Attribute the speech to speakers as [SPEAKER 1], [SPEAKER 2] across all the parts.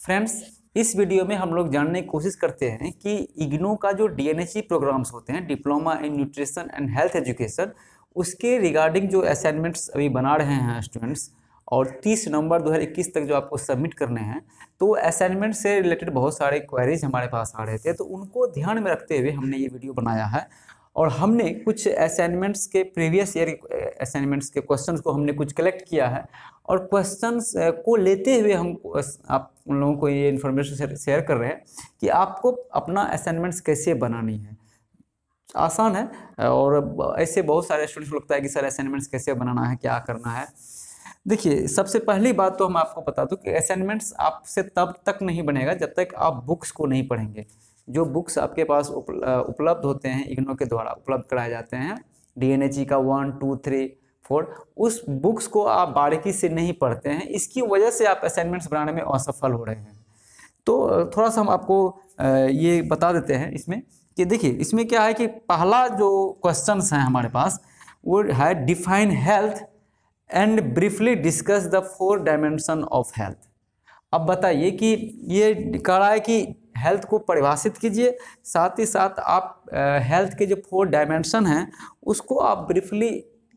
[SPEAKER 1] Friends, इस video में हम लोग जानने की कोशिश करते हैं कि इग्नू का जो डीएनएचई प्रोग्राम्स होते हैं, diploma in nutrition and health education, उसके रिगार्डिंग जो असाइनमेंट्स अभी बना रहे हैं स्टूडेंट्स, और 30 नवंबर 2021 तक जो आपको सबमिट करने हैं, तो असाइनमेंट से रिलेटेड बहुत सारे क्वेरीज हमारे पास आ रहे थे, तो उनको ध्यान में रखते हुए हमने ये वीडियो बनाया है। और हमने कुछ असाइनमेंट्स के प्रीवियस ईयर असाइनमेंट्स के क्वेश्चंस को हमने कुछ कलेक्ट किया है, और क्वेश्चंस को लेते हुए हम आप उन लोगों को ये इन्फॉर्मेशन शेयर कर रहे हैं कि आपको अपना असाइनमेंट्स कैसे बनानी है। आसान है, और ऐसे बहुत सारे स्टूडेंट्स को लगता है कि सर असाइनमेंट्स कैसे बनाना है, क्या करना है। देखिए, सबसे पहली बात तो हम आपको बता दूं कि असाइनमेंट्स आपसे तब तक नहीं बनेगा जब तक आप बुक्स को नहीं पढ़ेंगे। जो बुक्स आपके पास उपलब्ध होते हैं, इग्नू के द्वारा उपलब्ध कराए जाते हैं, डीएनएचई का 1, 2, 3, 4, उस बुक्स को आप बारीकी से नहीं पढ़ते हैं, इसकी वजह से आप असाइनमेंट्स बनाने में असफल हो रहे हैं। तो थोड़ा सा हम आपको ये बता देते हैं इसमें कि देखिए, इसमें क्या है कि पहला जो क्वेश्चंस हैं हमारे पास वो है define health and briefly discuss the 4 dimension of health. अब बताइए कि ये कह रहा है कि हेल्थ को परिभाषित कीजिए, साथ ही साथ आप हेल्थ के जो 4 डायमेंशन हैं उसको आप ब्रीफली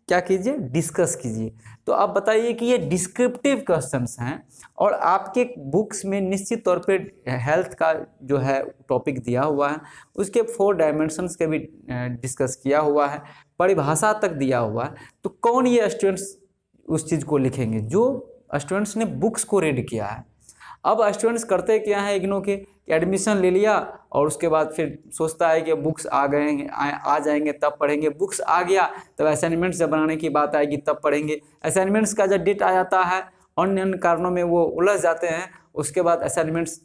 [SPEAKER 1] क्या कीजिए, डिस्कस कीजिए। तो आप बताइए कि ये डिस्क्रिप्टिव क्वेश्चंस हैं, और आपके बुक्स में निश्चित तौर पे हेल्थ का जो है टॉपिक दिया हुआ है, उसके 4 डायमेंशंस के भी डिस्कस किया हुआ है, परिभाषा तक दिया हुआ है। तो कौन ये स्टूडेंट्स उस चीज़ को लिखेंगे? जो स्टूडेंट्स ने बुक्स को रीड किया है। अब स्टूडेंट्स करते क्या है, इग्नू के एडमिशन ले लिया और उसके बाद फिर सोचता है कि बुक्स आ जाएंगे तब पढ़ेंगे, बुक्स आ गया तब असाइनमेंट्स जब बनाने की बात आएगी तब पढ़ेंगे। असाइनमेंट्स का जब डेट आ जाता है, अन्य कारणों में वो उलझ जाते हैं, उसके बाद असाइनमेंट्स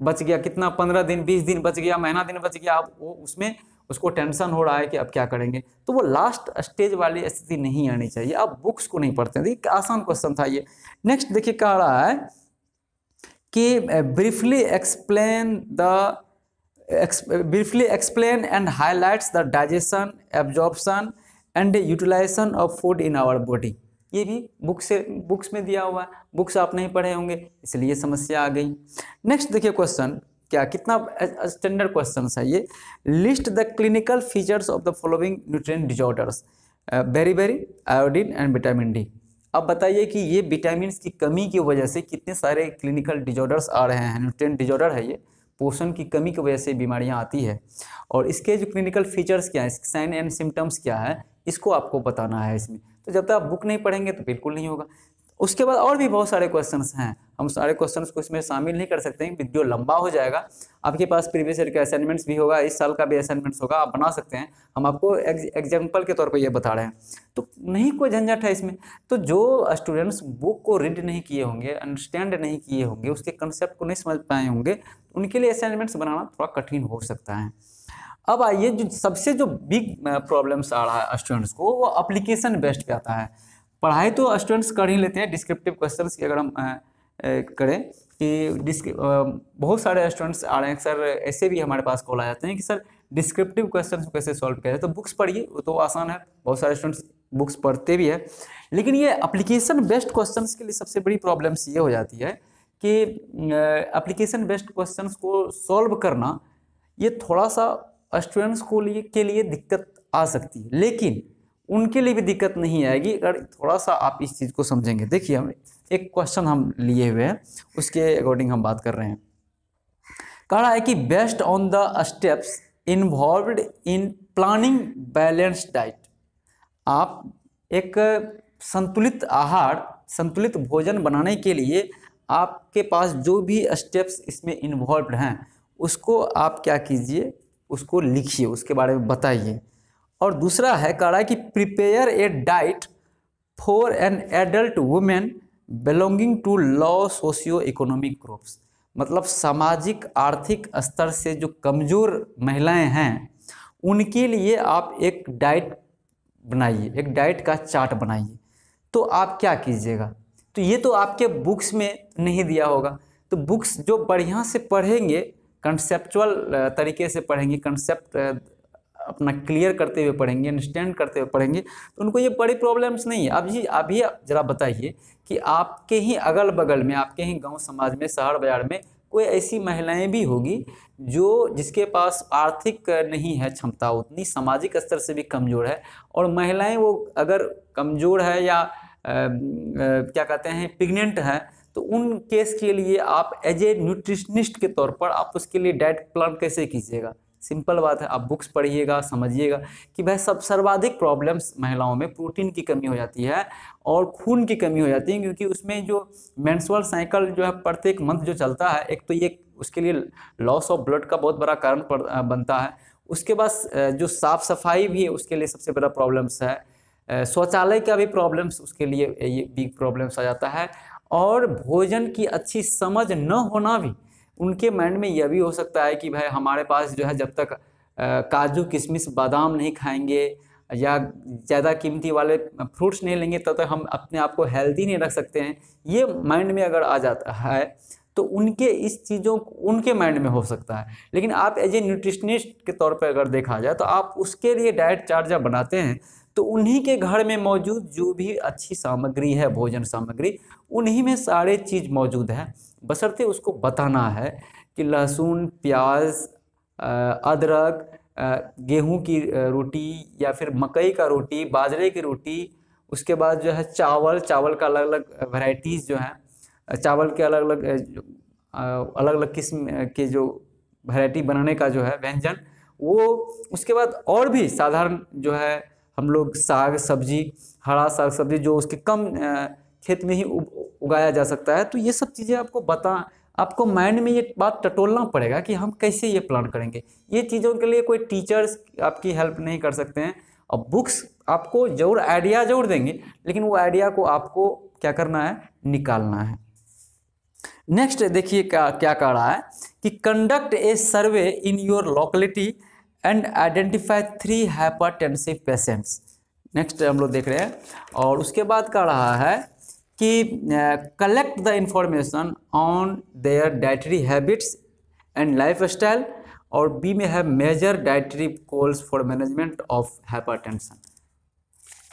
[SPEAKER 1] बच गया कितना, 15 दिन 20 दिन बच गया, महीना दिन बच गया, अब वो उसमें उसको टेंशन हो रहा है कि अब क्या करेंगे। तो वो लास्ट स्टेज वाली स्थिति नहीं आनी चाहिए। आप बुक्स को नहीं पढ़ते हैं। देखिए, आसान क्वेश्चन था ये। नेक्स्ट देखिए, कह रहा है कि briefly explain and highlights the digestion, absorption and utilisation of food in our body. ये भी बुक्स में दिया हुआ है, बुक्स आप नहीं पढ़े होंगे इसलिए समस्या आ गई। नेक्स्ट देखिए क्वेश्चन, क्या कितना स्टैंडर्ड क्वेश्चन है ये। List the clinical features of the following nutrient disorders, beri, iodine and vitamin D. अब बताइए कि ये विटामिन की कमी की वजह से कितने सारे क्लिनिकल डिजॉर्डर्स आ रहे हैं। न्यूट्रिएंट डिजॉर्डर है ये, पोषण की कमी की वजह से बीमारियां आती है, और इसके जो क्लिनिकल फीचर्स क्या है, साइन एंड सिम्टम्स क्या है, इसको आपको बताना है इसमें। तो जब तक आप बुक नहीं पढ़ेंगे तो बिल्कुल नहीं होगा। उसके बाद और भी बहुत सारे क्वेश्चंस हैं, हम सारे क्वेश्चंस को इसमें शामिल नहीं कर सकते हैं, वीडियो लंबा हो जाएगा। आपके पास प्रीवियस ईयर के असाइनमेंट्स भी होगा, इस साल का भी असाइनमेंट्स होगा, आप बना सकते हैं। हम आपको एग्जाम्पल के तौर पे ये बता रहे हैं, तो नहीं कोई झंझट है इसमें। तो जो स्टूडेंट्स बुक को रीड नहीं किए होंगे, अंडरस्टैंड नहीं किए होंगे, उसके कंसेप्ट को नहीं समझ पाए होंगे, उनके लिए असाइनमेंट्स बनाना थोड़ा कठिन हो सकता है। अब आइए, जो सबसे जो बिग प्रॉब्लम्स आ रहा है स्टूडेंट्स को, वो एप्लीकेशन बेस्ड पे आता है। पढ़ाई तो स्टूडेंट्स कर ही लेते हैं, डिस्क्रिप्टिव क्वेश्चंस की अगर हम करें कि बहुत सारे स्टूडेंट्स आ रहे हैं, सर ऐसे भी हमारे पास कॉल आ जाते हैं कि सर डिस्क्रिप्टिव क्वेश्चंस को कैसे सॉल्व किया जाए। तो बुक्स पढ़िए, वो तो आसान है, बहुत सारे स्टूडेंट्स बुक्स पढ़ते भी है। लेकिन ये एप्लीकेशन बेस्ड क्वेश्चंस के लिए सबसे बड़ी प्रॉब्लम्स ये हो जाती है कि एप्लीकेशन बेस्ड क्वेश्चंस को सॉल्व करना ये थोड़ा सा स्टूडेंट्स के लिए दिक्कत आ सकती है, लेकिन उनके लिए भी दिक्कत नहीं आएगी अगर थोड़ा सा आप इस चीज़ को समझेंगे। देखिए, हम एक क्वेश्चन हम लिए हुए हैं, उसके अकॉर्डिंग हम बात कर रहे हैं। कह रहा है कि based on the steps involved in planning balanced diet, आप एक संतुलित आहार, संतुलित भोजन बनाने के लिए आपके पास जो भी स्टेप्स इसमें इन्वॉल्व्ड हैं उसको आप क्या कीजिए, उसको लिखिए, उसके बारे में बताइए। और दूसरा है, कह रहा है कि prepare a diet for an adult women belonging to low socio economic groups. मतलब सामाजिक आर्थिक स्तर से जो कमज़ोर महिलाएं हैं उनके लिए आप एक डाइट बनाइए, एक डाइट का चार्ट बनाइए। तो आप क्या कीजिएगा, तो ये तो आपके बुक्स में नहीं दिया होगा। तो बुक्स जो बढ़िया से पढ़ेंगे, कंसेप्चुअल तरीके से पढ़ेंगे, कंसेप्ट अपना क्लियर करते हुए पढ़ेंगे, अंडरस्टैंड करते हुए पढ़ेंगे, तो उनको ये बड़ी प्रॉब्लम्स नहीं है। अभी ज़रा बताइए कि आपके ही अगल बगल में, आपके ही गांव समाज में, शहर बाजार में कोई ऐसी महिलाएं भी होगी जिसके पास आर्थिक नहीं है क्षमता उतनी, सामाजिक स्तर से भी कमज़ोर है, और महिलाएं वो अगर कमज़ोर है या क्या कहते हैं प्रेग्नेंट है, तो उन केस के लिए आप एज ए न्यूट्रिशनिस्ट के तौर पर आप उसके लिए डाइट प्लान कैसे कीजिएगा? सिंपल बात है, आप बुक्स पढ़िएगा, समझिएगा कि भाई सर्वाधिक प्रॉब्लम्स महिलाओं में प्रोटीन की कमी हो जाती है और खून की कमी हो जाती है, क्योंकि उसमें जो मेंस्ट्रुअल साइकिल जो है प्रत्येक मंथ जो चलता है, एक तो ये उसके लिए लॉस ऑफ ब्लड का बहुत बड़ा कारण बनता है। उसके बाद जो साफ़ सफाई भी है उसके लिए सबसे बड़ा प्रॉब्लम्स है, शौचालय का भी प्रॉब्लम्स उसके लिए ये बिग प्रॉब्लम्स आ जाता है, और भोजन की अच्छी समझ न होना भी उनके माइंड में यह भी हो सकता है कि भाई हमारे पास जो है जब तक काजू किशमिश बादाम नहीं खाएंगे या ज़्यादा कीमती वाले फ्रूट्स नहीं लेंगे तब तक हम अपने आप को हेल्दी नहीं रख सकते हैं। ये माइंड में अगर आ जाता है तो उनके इस चीज़ों उनके माइंड में हो सकता है। लेकिन आप एज ए न्यूट्रिशनिस्ट के तौर पर अगर देखा जाए तो आप उसके लिए डाइट चार्ट जब बनाते हैं तो उन्हीं के घर में मौजूद जो भी अच्छी सामग्री है, भोजन सामग्री, उन्हीं में सारे चीज़ मौजूद है, बशर्ते उसको बताना है कि लहसुन, प्याज, अदरक, गेहूं की रोटी या फिर मकई का रोटी, बाजरे की रोटी, उसके बाद जो है चावल का अलग अलग वैरायटीज़ जो हैं, चावल के अलग अलग किस्म के जो वैरायटी बनाने का जो है व्यंजन वो, उसके बाद और भी साधारण जो है हम लोग साग सब्जी, हरा साग सब्जी जो उसके कम खेत में ही उगाया जा सकता है, तो ये सब चीज़ें आपको माइंड में ये बात टटोलना पड़ेगा कि हम कैसे ये प्लान करेंगे। ये चीज़ों के लिए कोई टीचर्स आपकी हेल्प नहीं कर सकते हैं, और बुक्स आपको जरूर आइडिया जरूर देंगे, लेकिन वो आइडिया को आपको क्या करना है, निकालना है। नेक्स्ट देखिए क्या कह रहा है कि conduct a survey in your locality and identify 3 hypertensive patients. Next हम लोग देख रहे हैं, और उसके बाद कह रहा है कि collect the information on their dietary habits and life style, और बी में है major dietary goals for management of hypertension.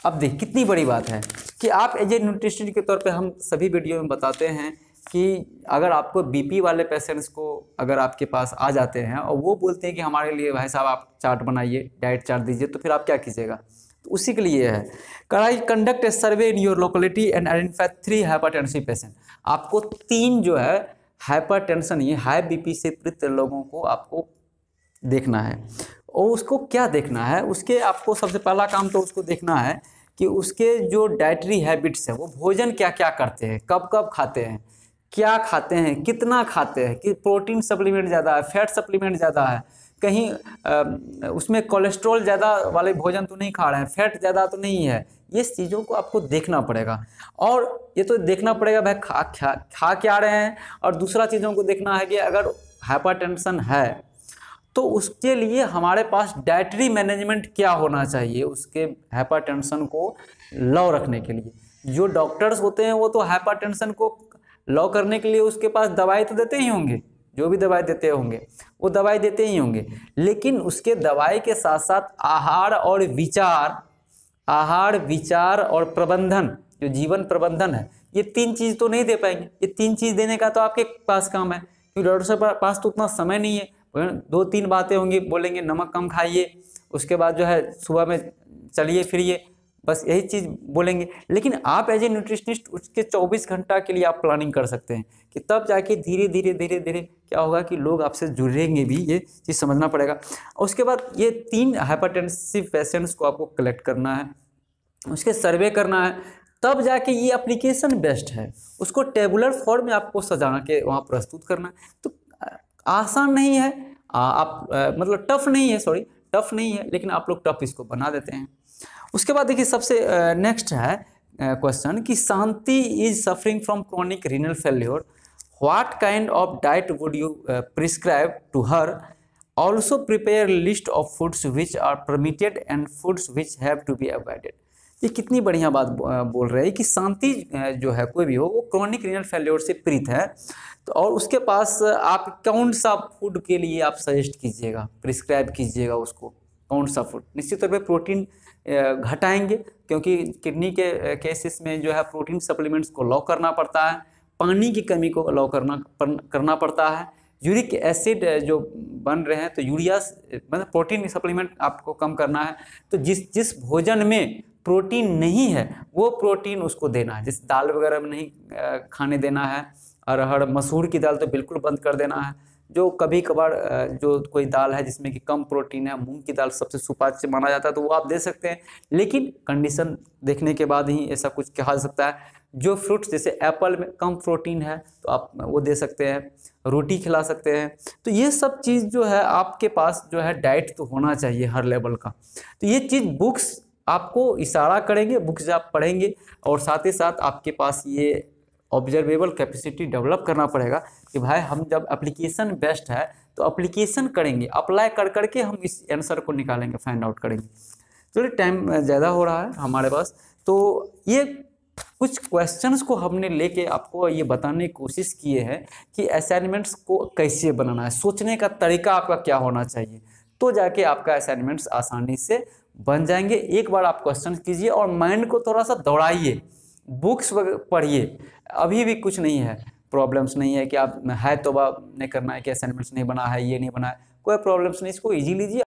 [SPEAKER 1] अब देख कितनी बड़ी बात है कि आप एज ए न्यूट्रिशनिस्ट के तौर पे हम सभी वीडियो में बताते हैं कि अगर आपको बीपी वाले पेशेंट्स को अगर आपके पास आ जाते हैं और वो बोलते हैं कि हमारे लिए भाई साहब आप चार्ट बनाइए, डाइट चार्ट दीजिए, तो फिर आप क्या कीजिएगा? तो उसी के लिए है कराई conduct a survey in your locality and identify 3 hypertensive patient. आपको 3 जो है हाइपरटेंशन, ये हाई बीपी से पीड़ित लोगों को आपको देखना है। और उसको क्या देखना है, उसके आपको सबसे पहला काम तो उसको देखना है कि उसके जो डाइटरी हैबिट्स है, वो भोजन क्या क्या करते हैं, कब कब खाते हैं, क्या खाते हैं, कितना खाते हैं, कि प्रोटीन सप्लीमेंट ज़्यादा है, फैट सप्लीमेंट ज़्यादा है, कहीं उसमें कोलेस्ट्रॉल ज़्यादा वाले भोजन तो नहीं खा रहे हैं, फैट ज़्यादा तो नहीं है। ये चीज़ों को आपको देखना पड़ेगा, और ये तो देखना पड़ेगा भाई खा क्या रहे हैं, और दूसरा चीज़ों को देखना है कि अगर हाइपरटेंशन है तो उसके लिए हमारे पास डाइटरी मैनेजमेंट क्या होना चाहिए उसके हाइपरटेंशन को लॉ रखने के लिए। जो डॉक्टर्स होते हैं वो तो हाइपरटेंशन को लॉ करने के लिए उसके पास दवाई तो देते ही होंगे, जो भी दवाई देते होंगे वो दवाई देते ही होंगे, लेकिन उसके दवाई के साथ साथ आहार विचार और प्रबंधन, जो जीवन प्रबंधन है, ये 3 चीज़ तो नहीं दे पाएंगे। ये 3 चीज़ देने का तो आपके पास काम है, क्योंकि डॉक्टर साहब के पास तो उतना समय नहीं है। 2-3 बातें होंगी, बोलेंगे नमक कम खाइए, उसके बाद जो है सुबह में चलिए फिरिए, बस यही चीज़ बोलेंगे। लेकिन आप एज ए न्यूट्रिशनिस्ट उसके 24 घंटा के लिए आप प्लानिंग कर सकते हैं कि तब जाके धीरे धीरे क्या होगा कि लोग आपसे जुड़ेंगे भी, ये चीज़ समझना पड़ेगा। उसके बाद ये 3 हाइपरटेंसिव पेशेंट्स को आपको कलेक्ट करना है, उसके सर्वे करना है, तब जाके ये एप्लीकेशन बेस्ट है, उसको टेबुलर फॉर्म में आपको सजा के वहाँ प्रस्तुत करना है। तो आसान नहीं है, मतलब टफ नहीं है, लेकिन आप लोग टफ इसको बना देते हैं। उसके बाद देखिए सबसे नेक्स्ट है क्वेश्चन कि Shanti is suffering from chronic renal failure, what kind of diet would you prescribe to her, also prepare list of foods which are permitted and foods which have to be avoided. ये कितनी बढ़िया बात बोल रहे हैं कि शांति जो है कोई भी हो वो क्रोनिक रीनल फेल्योर से पीड़ित है, तो और उसके पास आप कौन सा फूड के लिए आप सजेस्ट कीजिएगा, प्रिस्क्राइब कीजिएगा उसको, कौन सा फूड? निश्चित तौर पे प्रोटीन घटाएंगे, क्योंकि किडनी के केसेस में जो है प्रोटीन सप्लीमेंट्स को लॉ करना पड़ता है, पानी की कमी को लॉ करना पड़ता है, यूरिक एसिड जो बन रहे हैं तो यूरिया मतलब प्रोटीन सप्लीमेंट आपको कम करना है। तो जिस जिस भोजन में प्रोटीन नहीं है वो प्रोटीन उसको देना है, जैसे दाल वगैरह में नहीं खाने देना है, अरहर मसूर की दाल तो बिल्कुल बंद कर देना है। जो कभी कभार जो कोई दाल है जिसमें कि कम प्रोटीन है, मूंग की दाल सबसे सुपाच्य माना जाता है तो वो आप दे सकते हैं, लेकिन कंडीशन देखने के बाद ही ऐसा कुछ कहा जा सकता है। जो फ्रूट्स जैसे एप्पल में कम प्रोटीन है तो आप वो दे सकते हैं, रोटी खिला सकते हैं। तो ये सब चीज़ जो है आपके पास जो है डाइट तो होना चाहिए हर लेवल का। तो ये चीज़ बुक्स आपको इशारा करेंगे, बुक्स आप पढ़ेंगे और साथ ही साथ आपके पास ये ऑब्जर्वेबल कैपेसिटी डेवलप करना पड़ेगा कि भाई हम जब एप्लीकेशन बेस्ड है तो एप्लीकेशन करेंगे, अप्लाई कर करके हम इस आंसर को निकालेंगे, फाइंड आउट करेंगे। चलिए टाइम ज़्यादा हो रहा है हमारे पास, तो ये कुछ क्वेश्चंस को हमने लेके आपको ये बताने की कोशिश किए हैं कि असाइनमेंट्स को कैसे बनाना है, सोचने का तरीका आपका क्या होना चाहिए, तो जाके आपका असाइनमेंट्स आसानी से बन जाएंगे। एक बार आप क्वेश्चन कीजिए और माइंड को थोड़ा सा दौड़ाइए, बुक्स पढ़िए, अभी भी कुछ नहीं है, प्रॉब्लम्स नहीं है कि आप है तो नहीं करना है कि असाइनमेंट्स नहीं बना है, ये नहीं बना है, कोई प्रॉब्लम्स नहीं, इसको ईजी लीजिए।